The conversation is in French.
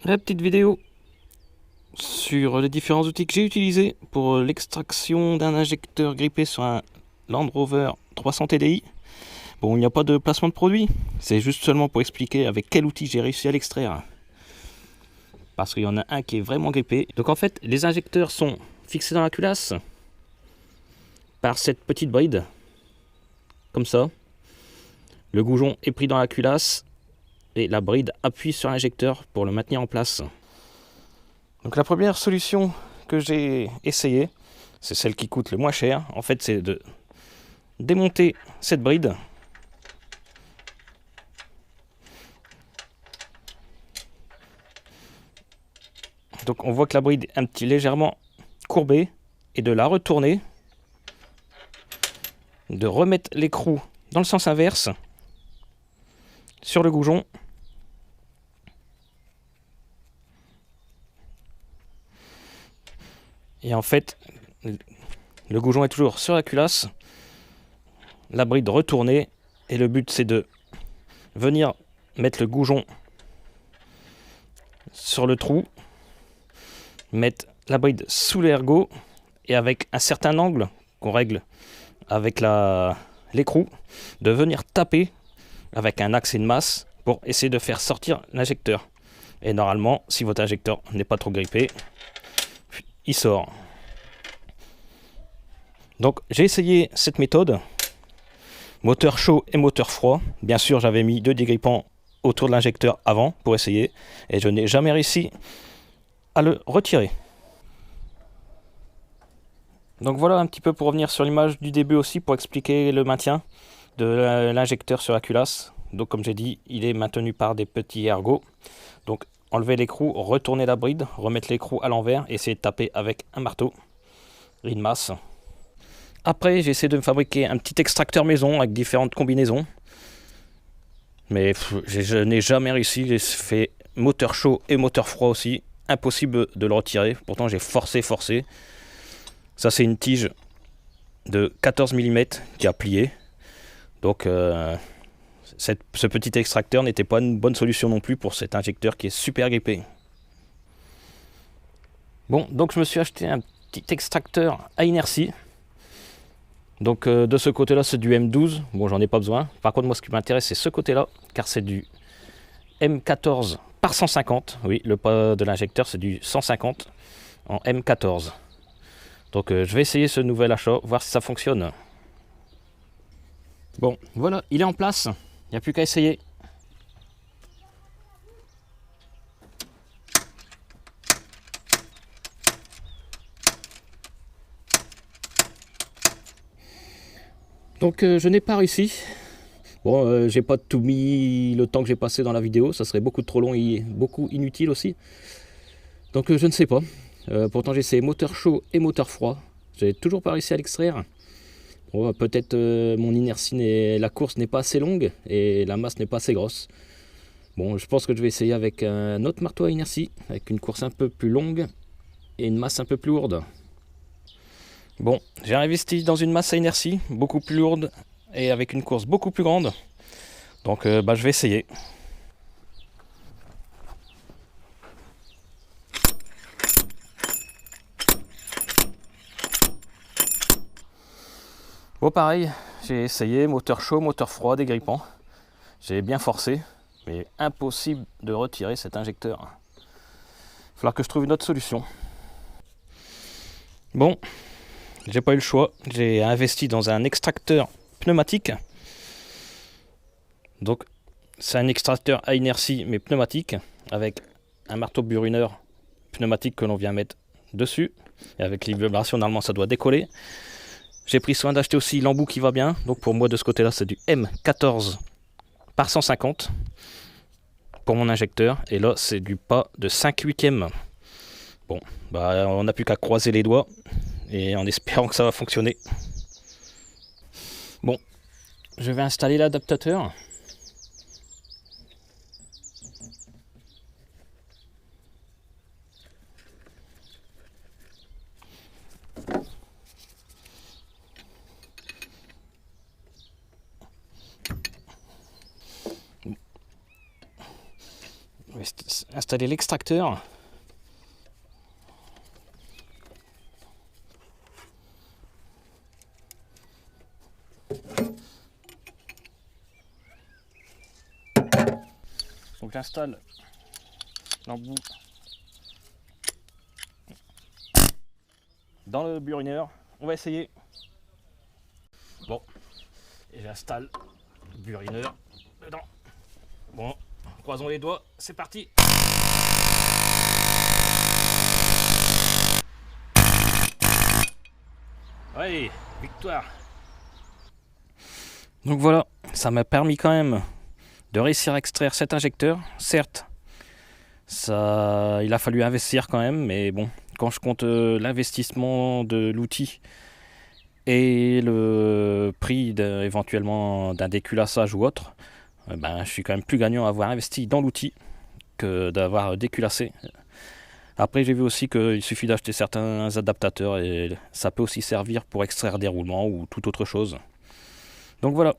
La petite vidéo sur les différents outils que j'ai utilisés pour l'extraction d'un injecteur grippé sur un Land Rover 300 TDI. Bon, il n'y a pas de placement de produit, c'est juste seulement pour expliquer avec quel outil j'ai réussi à l'extraire. Parce qu'il y en a un qui est vraiment grippé. Donc en fait, les injecteurs sont fixés dans la culasse par cette petite bride, comme ça. Le goujon est pris dans la culasse et la bride appuie sur l'injecteur pour le maintenir en place. Donc la première solution que j'ai essayée, c'est celle qui coûte le moins cher. En fait, c'est de démonter cette bride. Donc on voit que la bride est un petit légèrement courbée et de la retourner, de remettre l'écrou dans le sens inverse sur le goujon. Et en fait, le goujon est toujours sur la culasse, la bride retournée, et le but c'est de venir mettre le goujon sur le trou, mettre la bride sous l'ergot et avec un certain angle qu'on règle avec l'écrou, de venir taper avec un axe et une masse pour essayer de faire sortir l'injecteur. Et normalement, si votre injecteur n'est pas trop grippé, il sort. Donc j'ai essayé cette méthode, moteur chaud et moteur froid. Bien sûr, j'avais mis 2 dégrippants autour de l'injecteur avant pour essayer, et je n'ai jamais réussi à le retirer. Donc voilà un petit peu pour revenir sur l'image du début aussi, pour expliquer le maintien de l'injecteur sur la culasse. Donc comme j'ai dit, il est maintenu par des petits ergots. Donc enlever l'écrou, retourner la bride, remettre l'écrou à l'envers et essayer de taper avec un marteau et une masse. Après, j'ai essayé de me fabriquer un petit extracteur maison avec différentes combinaisons. Mais je n'ai jamais réussi. J'ai fait moteur chaud et moteur froid aussi. Impossible de le retirer. Pourtant, j'ai forcé. Ça, c'est une tige de 14 mm qui a plié. Donc, ce petit extracteur n'était pas une bonne solution non plus pour cet injecteur qui est super grippé. Bon, donc je me suis acheté un petit extracteur à inertie. Donc de ce côté là c'est du M12, bon j'en ai pas besoin. Par contre moi ce qui m'intéresse c'est ce côté là, car c'est du M14 par 150. Oui, le pas de l'injecteur c'est du 150 en M14. Donc je vais essayer ce nouvel achat, voir si ça fonctionne. Bon voilà, il est en place, il n'y a plus qu'à essayer. Donc je n'ai pas réussi. Bon, j'ai pas tout mis le temps que j'ai passé dans la vidéo, ça serait beaucoup trop long et beaucoup inutile aussi. Donc je ne sais pas. Pourtant j'ai essayé moteur chaud et moteur froid. J'ai toujours pas réussi à l'extraire. Bon, peut-être mon inertie, la course n'est pas assez longue et la masse n'est pas assez grosse. Bon, je pense que je vais essayer avec un autre marteau à inertie, avec une course un peu plus longue et une masse un peu plus lourde. Bon, j'ai investi dans une masse à inertie beaucoup plus lourde et avec une course beaucoup plus grande. Donc je vais essayer. Bon pareil, j'ai essayé moteur chaud, moteur froid, dégrippant. J'ai bien forcé, mais impossible de retirer cet injecteur. Il va falloir que je trouve une autre solution. Bon, j'ai pas eu le choix. J'ai investi dans un extracteur pneumatique. Donc c'est un extracteur à inertie mais pneumatique, avec un marteau buriner pneumatique que l'on vient mettre dessus. Et avec les vibrations, normalement ça doit décoller. J'ai pris soin d'acheter aussi l'embout qui va bien. Donc pour moi de ce côté là c'est du M14 par 150 pour mon injecteur. Et là c'est du pas de 5/8. Bon, on n'a plus qu'à croiser les doigts et en espérant que ça va fonctionner. Bon, je vais installer l'adaptateur. installer l'extracteur. Donc j'installe l'embout dans le burineur. On va essayer. Bon, et j'installe le burineur dedans. Bon, croisons les doigts, c'est parti. Ouais, victoire. Donc voilà, ça m'a permis quand même de réussir à extraire cet injecteur. Certes, il a fallu investir quand même, mais bon, quand je compte l'investissement de l'outil et le prix éventuellement d'un déculassage ou autre, je suis quand même plus gagnant à avoir investi dans l'outil que d'avoir déculassé. Après, j'ai vu aussi qu'il suffit d'acheter certains adaptateurs et ça peut aussi servir pour extraire des roulements ou toute autre chose. Donc voilà.